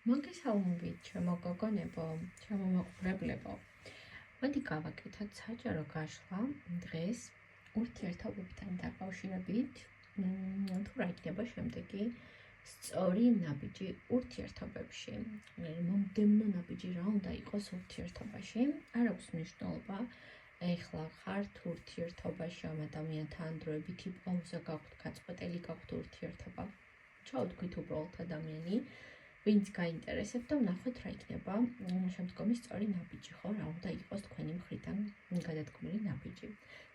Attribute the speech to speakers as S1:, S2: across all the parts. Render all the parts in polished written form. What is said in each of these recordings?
S1: მოგესალმებით, ჩემო გოგონებო, ჩემო მოყვრებლებო. მოდი გავაკეთოთ საჯარო გაშლა დღეს ურთიერთობებთან დაკავშირებით. თუ რა იქნება შემდეგი სწორი ნაბიჯი ურთიერთობებში. მომდევნო ნაბიჯი რა უნდა იყოს ურთიერთობაში? არ აქვს მნიშვნელობა. ეხლა ხართ ურთიერთობაში ამ ადამიანთან, დროებითი პაუზა გაქვთ, გაწყვეტილი გაქვთ ურთიერთობა. ჩავთქვით უბრალოდ ადამიანი, ვინც გაინტერესებთ და ვნახოთ რა იქნება შემდგომი სწორი ნაბიჯი, ხო, რა უნდა იყოს თქვენი მხრიდან გადადგმული ნაბიჯი.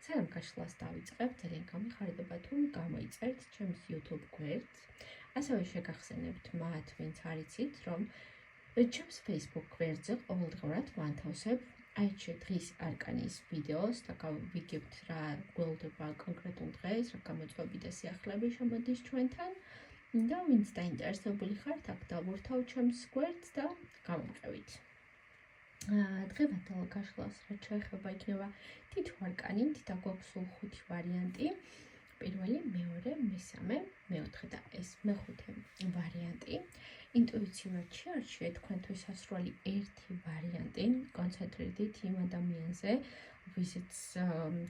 S1: სანამ გაშლას დავიწყებ, ძალიან გამიხარდება თუ გამოიწერთ ჩემს YouTube გვერდს. ასევე შეგახსენებთ მათ, ვინც არიცით, რომ ჩემს Facebook გვერდზე ყოველდღურად ვანთავსებ დღის არკანის ვიდეოს და გავიგებთ რა გველდება კონკრეტულ დღეს, რა გამოწვევები და სიახლეები შემოდის ჩვენთან. და ვინც დაინტერესებული ხართ, აქ დავურთავ ჩემს გვერდს და გამომყევით. დღევანდელ გაშლას რაც შეეხება იქნება თითო არკანი, თითო გვაქვს სულ 5 ვარიანტი. პირველი, მეორე, მესამე, მეოთხე და ეს მეხუთე ვარიანტი. ინტუიციურად შეარჩიეთ თქვენთვის ასრული ერთი ვარიანტი, კონცენტრირდით იმ ადამიანზე, ვისაც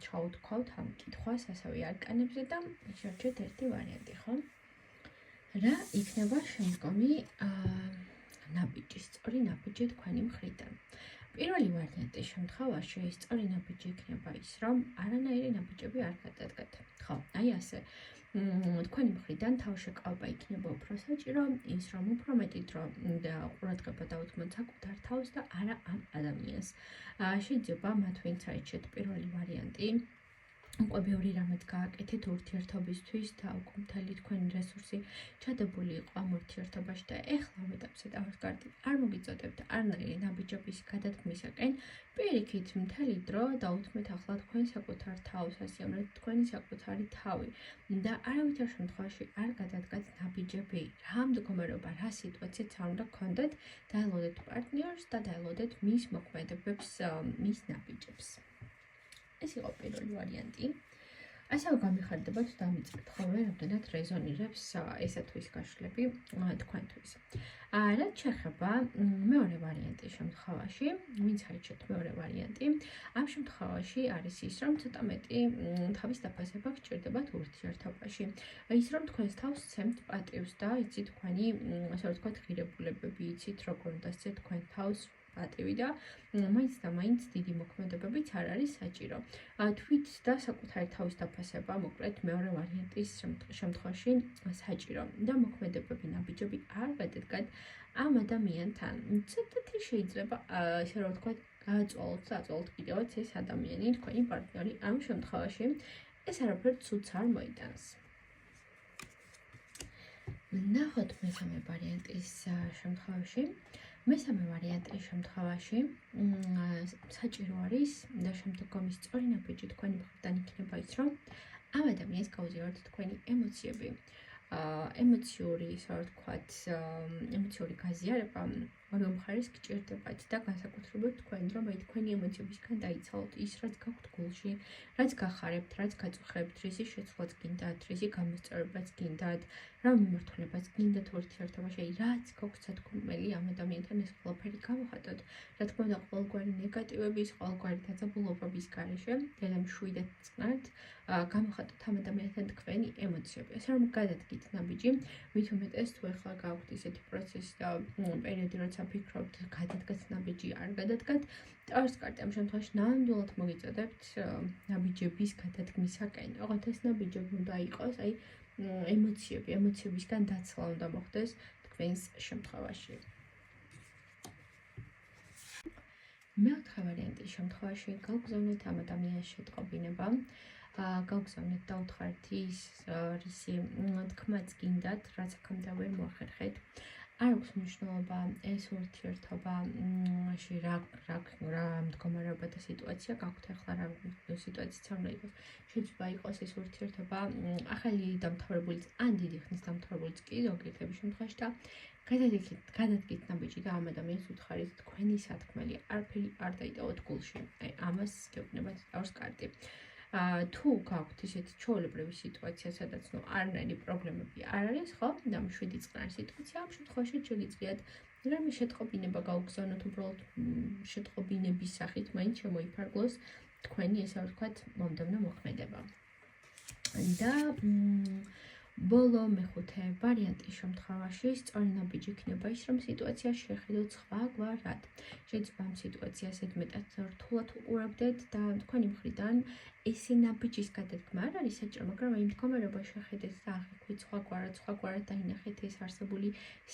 S1: ჩაუთქვავთ ამ კითხვას, ასევე არკანებზე და შეარჩიეთ ერთი ვარიანტი, ხო? რა იქნება შემდგომი ნაბიჯი, სწორი ნაბიჯი თქვენი მხრიდან. პირველი ვარიანტის შემთხვევაში სწორი ნაბიჯი იქნება ის, რომ არანაირი ნაბიჯები არ გადადგათ. ხო, აი ასე. თქვენი მხრიდან თავშეკავება იქნება უფრო საჭირო ის, რომ უფრო მეტი დრო და ყურადღება დავუთმოთ საკუთარ თავს და არა ამ ადამიანს. შეიძლება მათ ვინც აიჩეთ პირველი ვარიანტი, უკვე ბევრი რამეთ გააკეთეთ ურთიერთობისთვის და უკვე მთელი თქვენი რესურსი ჩადებული იყო ამ ურთიერთობაში და ეხლა ამ ეტაპზე დავსკარდით, არ მოგიწოდებთ არანაირი ნაბიჯების გადადგმისაკენ, პირიქით მთელი დრო დაუთმეთ ახლა თქვენ საკუთარ თავს, ასიამრეთ თქვენი საკუთარი თავი და არავითარ შემთხვევაში არ გადადგათ ნაბიჯები. რა მდგომარეობა, რა სიტუაციაც არ უნდა გქონდეთ, დაელოდეთ პარტნიორს და დაელოდეთ მის მოქმედებებს, მის ნაბიჯებს. ეს იყო პირველი ვარიანტი. ასევე გამიხარდება თუ დამიწყეთ ხოლმე რამდენად რეზონირებს ესათვის გაშლები თქვენთვის. რაც შეეხება მეორე ვარიანტის შემთხვევაში, ვინც აიჩეთ მეორე ვარიანტი, ამ შემთხვევაში არის ის, რომ ცოტა მეტი თავის დაფასება გჭირდებათ ურთიერთობაში. ის, რომ თქვენს თავს ცემთ პატივს და იცით თქვენი, ასე ვთქვათ, ღირებულებები, იცით როგორ უნდა სცეთ თქვენ თავს პატივი და მაინც და მაინც დიდი მოქმედებებიც არ არის საჭირო. თვით და საკუთარი თავის დაფასება, მოკლედ მეორე ვარიანტის შემთხვევაში საჭირო და მოქმედებები, ნაბიჯები არ გადადგათ ამ ადამიანთან. ცოტათი შეიძლება, ასე რომ ვთქვათ, გააწვალოთ კიდევაც ეს ადამიანი, თქვენი პარტნიორი ამ შემთხვევაში. ეს არაფერ ცუდს არ მოიტანს. ნახოთ მესამე ვარიანტის შემთხვევაში. მესამე ვარიანტის შემთხვევაში საჭირო არის და შემდგომი სწორი ნაბიჯი თქვენი მხრიდან იქნება ის, რომ ამ ადამიანს გაუზიაროთ თქვენი ემოციები. ემოციური, ასე ვთქვათ, ემოციური გაზიარება ორივე მხარეს გჭირდებათ და განსაკუთრებით თქვენ, რომ აი თქვენი ემოციებისგან დაიცალოთ ის, რაც გაქვთ გულში, რაც გახარებთ, რაც გაწუხებთ, რისი შეცვლაც გინდათ, რისი გამოსწორებაც გინდათ, რა მიმართულებაც გინდათ ურთიერთობაში, რაც გაქვთ სათქმელი ამ ადამიანთან ეს ყველაფერი გამოხატოთ. რა თქმა უნდა, ყოველგვარი ნეგატივების, ყოველგვარი დაძაბულობების გარეშე, მშვიდად წყნართ, გამოხატოთ ამ ადამიანთან თქვენი ემოციები. ასე რომ გადადგით ნაბიჯი, მით უმეტეს თუ ახლა გაქვთ ისეთი პროცესი და პერიოდი, როცა ფიქრობთ, გადადგათ ნაბიჯი, არ გადადგათ, დავსკარდეთ ამ შემთხვევაში ნამდვილად მოგიწოდებთ ნაბიჯების გადადგმისაკენ. ოღონდ ეს ნაბიჯები უნდა იყოს, აი ემოციებისგან დაცლა უნდა მოხდეს თქვენს შემთხვევაში. მეოთხე ვარიანტის შემთხვევაში გავგზავნეთ ამ ადამიანის შეტყობინება, გავგზავნეთ და უთხრეთ ის, რისი თქმაც გინდათ, რაც აქამდე ვერ მოახერხეთ. არ აქვს მნიშვნელობა ეს ურთიერთობაში რა მდგომარეობა და სიტუაცია გაქვთ ახლა, რა სიტუაციაც არ უნდა იყოს. შეიძლება იყოს ეს ურთიერთობა ახალი დამთავრებულიც ან დიდი ხნის დამთავრებულიც კი ზოგიერთების შემთხვევაში და გადადგით ნაბიჯი და ამ ადამიანს უთხარით თქვენი სათქმელი არაფერი არ დაიტოვოთ გულში. აი ამას გეუბნებათ დავსკარდი. თუ გაქვთ ისეთი ჩვეულებრივი სიტუაცია, სადაც არანაირი პრობლემები არ არის, ხო? და მშვიდი წყნარი სიტუაცია, ამ შემთხვევაში შეგიძლიათ რამე შეტყობინება გაუგზავნოთ, უბრალოდ შეტყობინების სახით მაინც შემოიფარგლოს თქვენი, ესე ვთქვათ, მომდევნო მოქმედება. და ბოლო მეხუთე ვარიანტის შემთხვევაში სწორი ნაბიჯი იქნება ის, რომ სიტუაციას შეხედოთ სხვაგვარად. შეიძლება ამ სიტუაციას მეტად რთულად უყურებდეთ და თქვენი მხრიდან ესე ნაბიჯის გადადგმა არ არის საჭირო, მაგრამ აი მდგომარეობა შეხედეთ და აღიქვით სხვაგვარად დაინახეთ ეს არსებული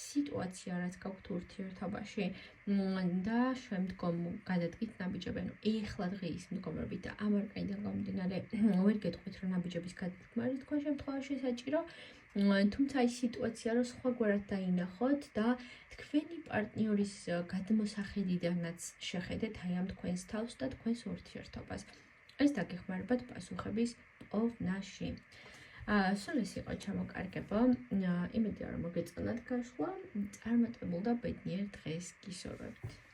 S1: სიტუაცია, რაც გაქვთ ურთიერთობაში და შემდგომ გადადგით ნაბიჯები. ანუ ეხლა დღეის მდგომარეობით და ამ არკანიდან გამომდინარე ვერ გეტყვით, რომ ნაბიჯების გადადგმა არის თქვენ შემთხვევაში საჭირო, თუმცა აი სიტუაცია რომ სხვაგვარად დაინახოთ და თქვენი პარტნიორის გადმოსახედიდანაც შეხედეთ აი ამ თქვენს თავს და თქვენს ურთიერთობას. ეს დაგეხმარებათ პასუხების პოვნაში. სულ ეს იყო ჩამოკარგება. იმედია რომ მოგეწონათ გასვლა. წარმატებულ და ბედნიერ დღეს გისურვებთ.